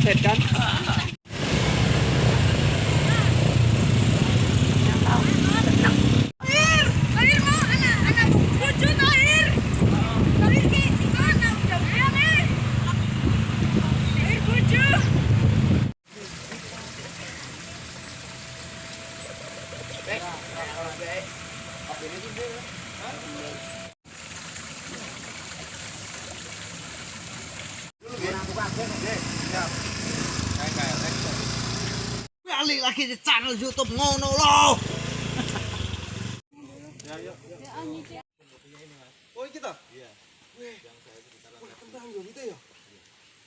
update kan. Balik lagi di channel YouTube ngono loh. Oh, kita? Iya. Wih, kentang yo gitu ya.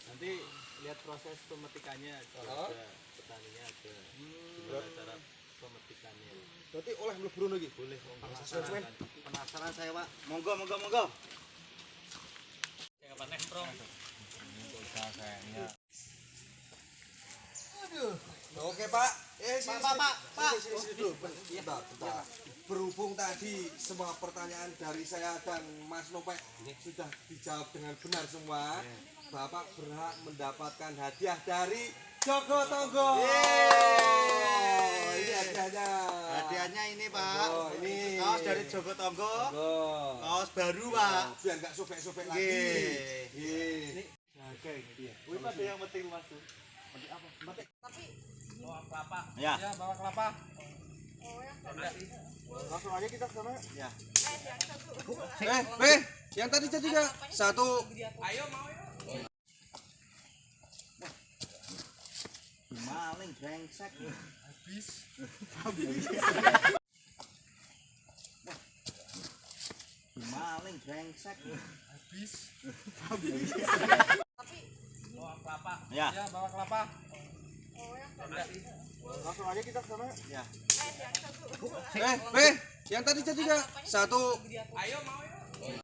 Nanti lihat proses pemetikannya, ada petaninya ada. Gimana cara pemetikannya? Berarti oleh mlebu lagi. Boleh Penasaran saya, Pak. Monggo, monggo, monggo. kapan next, Bro? Aduh. Oke, Pak. Pak. Sini dulu. Bentar. Berhubung tadi semua pertanyaan dari saya dan Mas Nopek sudah dijawab dengan benar semua, Bapak berhak mendapatkan hadiah dari Joko Tonggo. Ini hadiahnya. Hadiahnya ini, Pak. Oh, ini. Kaos dari Joko Tonggo. Oh. Kaos baru, Pak. Biar nggak sobek-sobek lagi. Nggih. Oke, ini dia. Wih, ada yang metik Mas tuh. Metik apa? Metik. Bawa kelapa. Ya. Ya, bawa kelapa. Langsung aja kita ke sana. Ya. Yang tadi jadi nggak? Satu. Ayo mau yuk. Maling brengsek. Maling brengsek. Bawa kelapa. Ya. Ya, bawa kelapa. Langsung aja kita ke sana. Ya. Yang tadi jadi nggak? Satu. Ayo mau yuk.